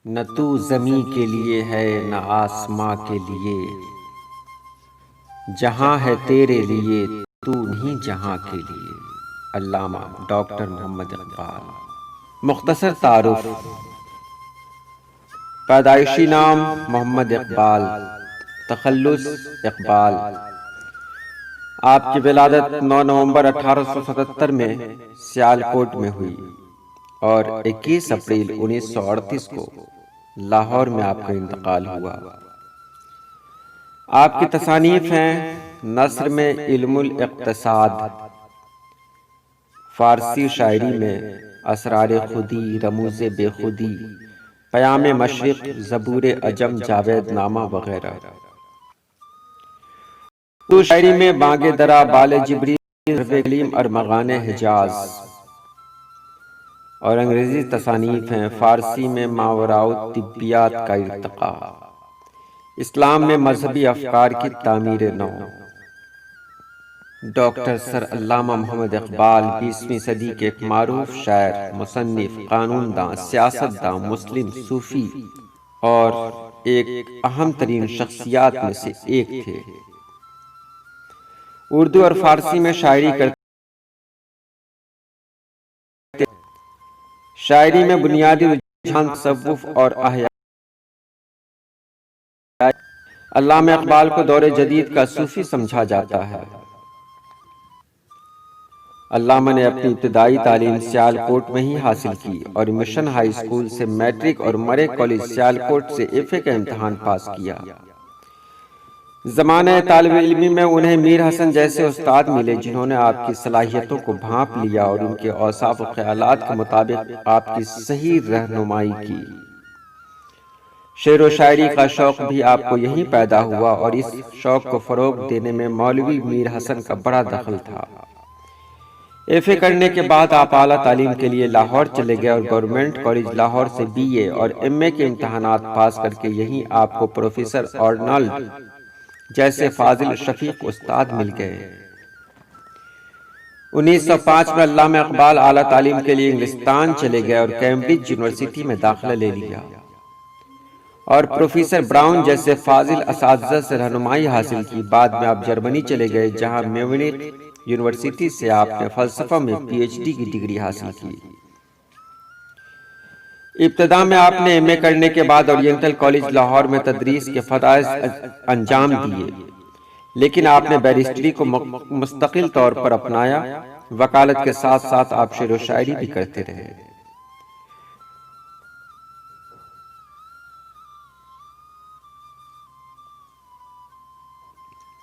نہ تو زمیں کے لیے ہے نہ آسماں کے لیے، جہاں ہے تیرے لیے تو نہیں جہاں کے لیے۔ علامہ ڈاکٹر محمد اقبال۔ مختصر تعارف۔ پیدائشی نام محمد اقبال، تخلص اقبال۔ آپ کی ولادت 9 نومبر 1877 میں سیالکوٹ میں ہوئی اور 21 اپریل 1938 کو لاہور میں آپ کا انتقال ہوا۔ آپ کی تصانیف ہیں نثر میں علم الاقتصاد، فارسی شاعری میں اسرار خودی، رموز بے خودی، پیام مشرق، زبور عجم، جاوید نامہ وغیرہ۔ اردو شاعری میں بانگ درا، بال جبری، ضرب کلیم، ارمغان حجاز۔ اور انگریزی تصانیف ہیں فارسی میں ماوراء الطبیات کا ارتقاء، اسلام میں مذہبی افکار کی تعمیر نو۔ ڈاکٹر سر علامہ محمد اقبال 20ویں صدی کے ایک معروف شاعر، مصنف، قانون داں، سیاست داں، مسلم، صوفی اور ایک اہم ترین شخصیات میں سے ایک تھے۔ اردو اور فارسی میں شاعری کرتے، شاعری میں بنیادی رجحان تصوف اور احیاء۔ علامہ اقبال کو دور جدید کا صوفی سمجھا جاتا ہے۔ علامہ نے اپنی ابتدائی تعلیم سیالکوٹ میں ہی حاصل کی اور مشن ہائی اسکول سے میٹرک اور مرے کالج سیالکوٹ سے ایف اے کا امتحان پاس کیا۔ زمانہ طالب علمی میں انہیں میر حسن جیسے استاد ملے جنہوں نے آپ کی صلاحیتوں کو بھانپ لیا اور ان کے اوصاف و خیالات کے مطابق آپ کی صحیح رہنمائی کی۔ شعر و شاعری کا شوق بھی آپ کو یہیں پیدا ہوا اور اس شوق کو فروغ دینے میں مولوی میر حسن کا بڑا دخل تھا۔ ایف اے کرنے کے بعد آپ اعلیٰ تعلیم کے لیے لاہور چلے گئے اور گورنمنٹ کالج لاہور سے بی اے اور ایم اے کے امتحانات پاس کر کے یہیں آپ کو پروفیسر آرنالڈ جیسے فاضل شفیق استاد مل گئے۔ 1905 میں علامہ اقبال اعلیٰ تعلیم کے لیے انگلستان چلے گئے اور کیمبرج یونیورسٹی میں داخلہ لے لیا اور پروفیسر براؤن جیسے فاضل اساتذہ سے رہنمائی حاصل کی۔ بعد میں آپ جرمنی چلے گئے جہاں میونخ یونیورسٹی سے آپ نے فلسفہ میں پی ایچ ڈی کی ڈگری حاصل کی۔ ابتدا میں آپ نے ایم اے کرنے کے بعد اورینٹل کالج لاہور میں تدریس کے فرائض انجام دیے، لیکن آپ نے بیرسٹری کو مستقل طور پر اپنایا۔ وکالت کے ساتھ ساتھ آپ شعر و شاعری بھی کرتے رہے۔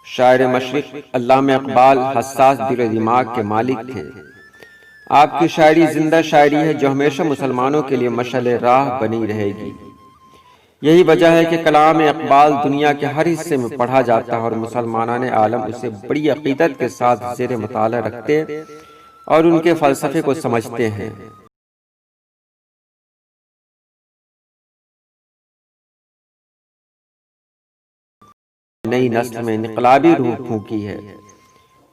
شاعر مشرق علامہ اقبال حساس دل و دماغ کے مالک تھے۔ آپ کی شاعری زندہ شاعری ہے جو ہمیشہ مسلمانوں کے لیے مشعل راہ بنی رہے گی۔ یہی وجہ ہے کہ کلام اقبال دنیا کے ہر حصے میں پڑھا جاتا ہے اور مسلمانان عالم اسے بڑی عقیدت کے ساتھ زیر مطالعہ رکھتے اور ان کے فلسفے کو سمجھتے ہیں۔ نئی نسل میں انقلابی روح پھونکی ہے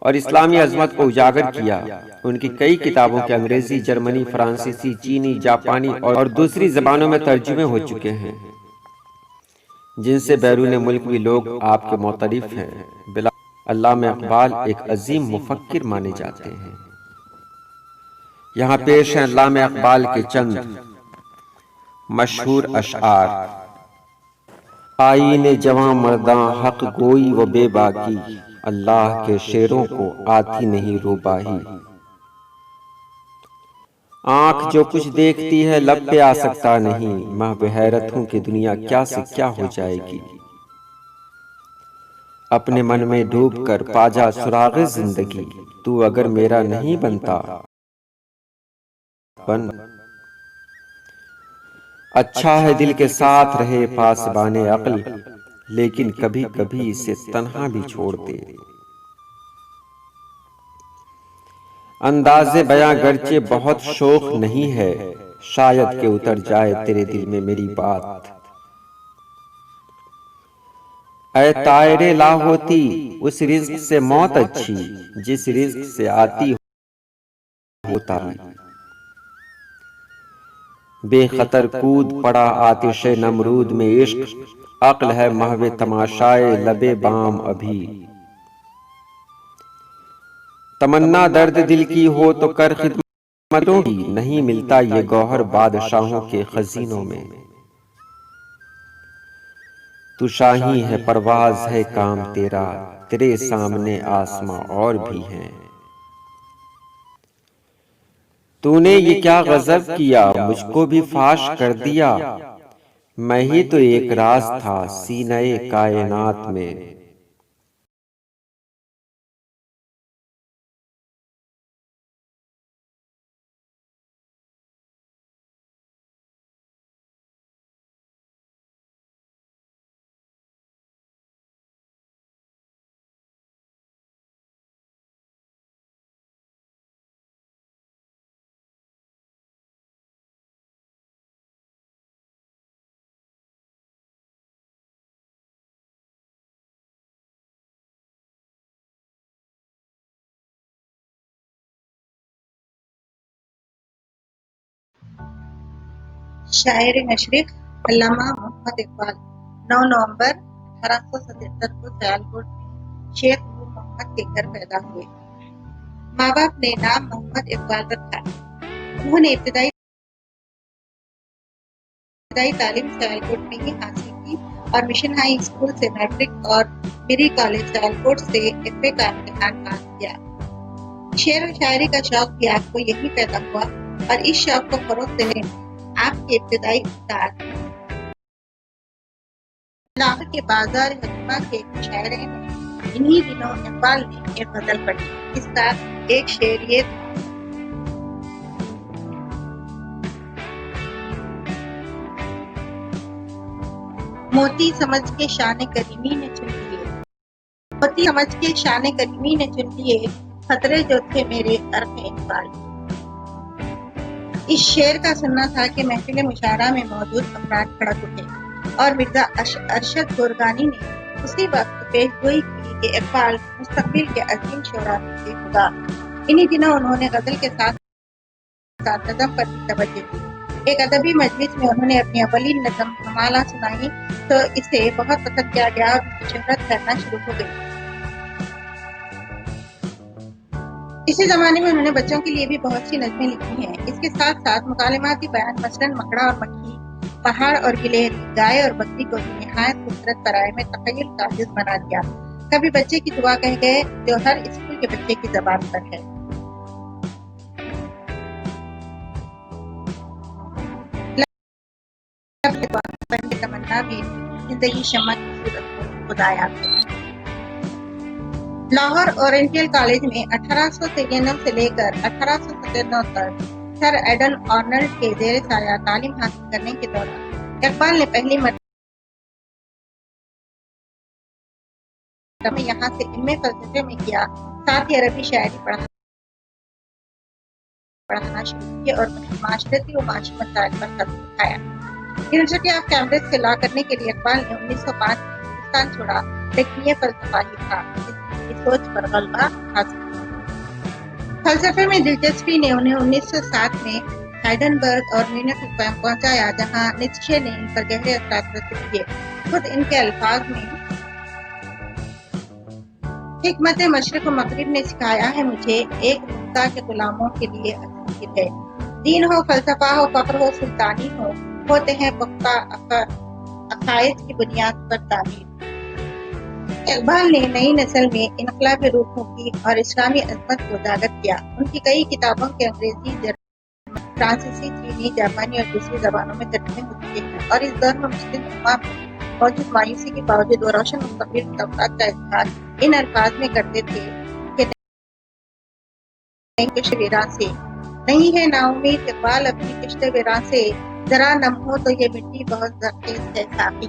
اور اسلامی عظمت کو اجاگر کیا۔ ان کی کئی کتابوں کے انگریزی، جرمنی، فرانسیسی، چینی، جاپانی اور دوسری زبانوں میں ترجمے ہو چکے ہیں، جن سے بیرون ملک بھی لوگ آپ کے معترف ہیں۔ علامہ اقبال ایک عظیم مفکر مانے جاتے ہیں۔ یہاں پیش ہیں علامہ اقبال کے چند مشہور اشعار۔ آئین جواں مرداں حق گوئی و بے باکی، اللہ کے شعروں کو آتی نہیں روباہی۔ آنکھ جو کچھ دیکھتی ہے لب پہ آ سکتا نہیں، محو حیرت ہوں کہ دنیا کیا سے کیا ہو جائے گی۔ اپنے من میں ڈوب کر پا جا سراغ زندگی، تو اگر میرا نہیں بنتا بن۔ اچھا ہے دل کے ساتھ رہے پاسبان عقل، لیکن کبھی کبھی اسے تنہا بھی چھوڑ دے۔ انداز بیاں گرچہ بہت شوق نہیں ہے، شاید کہ اتر جائے تیرے دل میں میری بات۔ اے طائر لاہوتی، اس رزق سے موت اچھی جس رزق سے آتی ہوتا۔ بے خطر کود پڑا آتش نمرود میں عشق، عقل ہے محو تماشائے لبے بام ابھی۔ تمنا درد دل کی ہو تو کر خدمتوں کی، نہیں ملتا یہ گوہر بادشاہوں کے خزینوں میں۔ تو شاہی ہے پرواز ہے کام تیرا، تیرے سامنے آسماں اور بھی ہیں۔ تو نے یہ کیا غضب کیا، مجھ کو بھی فاش کر دیا، میں ہی تو ایک راز تھا سینہ کائنات میں۔ شاعر مشرق علامہ محمد اقبال 9 نومبر 1877 کو سیالکوٹ میں شیخ نور محمد کے گھر پیدا ہوئے۔ ماں باپ نے نام محمد اقبال رکھا۔ انہوں نے ابتدائی تعلیم سیالکوٹ میں ہی حاصل کی اور مشن ہائی اسکول سے میٹرک اور میری کالج سیالکوٹ سے ایف اے کا امتحان پاس کیا۔ شعر و شاعری کا شوق بھی آپ کو یہی پیدا ہوا اور اس شوق کو فروغ دینے میں آپ کے ابتدائی استاد لاہور کے بازار حکمہ کے مشاعرے میں انہی دنوں اقبال نے ایک غزل پڑھی، جس کا ایک شعر یہ تھا: موتی سمجھ کے شان کریمی نے چن لیے، موتی سمجھ کے شان کریمی نے چن لیے، خطرے جو تھے میرے عرق اقبال۔ اس شعر کا سننا تھا کہ محفل مشاعرہ میں موجود افراد کھڑک اٹھے اور مرزا ارشد گورگانی نے اسی وقت پیش گوئی کی کہ اقبال مستقبل کے عظیم شعراء میں سے ہوگا۔ انہی دنوں انہوں نے غزل کے ساتھ ساتھ نظم پر بھی توجہ دی۔ ایک ادبی مجلس میں انہوں نے اپنی اولین نظم ہمالہ سنائی تو اسے بہت پسند کیا گیا اور شہرت کرنا شروع ہو گئی۔ اسی زمانے میں انہوں نے بچوں کے لیے بھی بہت سی نظمیں لکھی ہیں۔ اس کے ساتھ ساتھ مکالماتی بیان مثلاً مکڑا اور مکھی، پہاڑ اور گلہری، گائے اور بکری کو بھی نہایت خوبصورت برائے میں تخیل کا عاجز بنا دیا۔ کبھی بچے کی دعا کہہ گئے جو ہر اسکول کے بچے کی زبان پر ہے۔ تمنا بھی زندگی شمع کی صورت خدایا۔ لاہور اورینٹل کالج میں 1893 سے لے کر 1897 تک سر ایڈن آرنلڈ کے زیر سایہ تعلیم حاصل کرنے کے دوران اقبال نے پہلی مرتبہ یہاں سے علم فلسفے میں کیا، ساتھ ہی عربی شاعری پڑھانا شروع کی اور معاشرتی و معاشی مسائل پر قدم اٹھایا۔ یونیورسٹی آف کیمبرج سے لا کرنے کے لیے اقبال نے 1905 میں ہندوستان چھوڑا، لیکن یہ فلسفہ ہی تھا جس کی سوچ پر غلبہ حاصل کیا۔ فلسفے میں دلچسپی نے انہیں 1907 میں ہائیڈنبرگ اور میونخ پہنچایا، جہاں نیتشے نے ان پر گہرے اثرات مرتب کیے۔ خود ان کے الفاظ میں: حکمت مشرق و مغرب نے سکھایا ہے مجھے، ایک نقطہ کے غلاموں کے لیے اصل ہے۔ دین ہو، فلسفہ ہو، فخر ہو، سلطانی ہو، ہوتے ہیں پختہ عقائد کی بنیاد پر تعمیر۔ اقبال نے نئی نسل میں انقلابی روحوں کی اور اسلامی عظمت کو اجاگر کیا۔ ان کی کئی کتابوں کے انگریزی، جرمن، فرانسیسی، چینی، جاپانی اور دوسری زبانوں میں ترجمے ہو چکے ہیں، اور اس دور میں مسلم امہ میں موجود مایوسی کے باوجود وہ روشن مستقبل توقعات کا اظہار ان الفاظ میں کرتے تھے کہ نہیں کشت ویراں سے نہیں ہے نا امید، اقبال اپنی کشت ویراں سے، ذرا نم ہو تو یہ مٹی بہت زرخیز ہے ساقی۔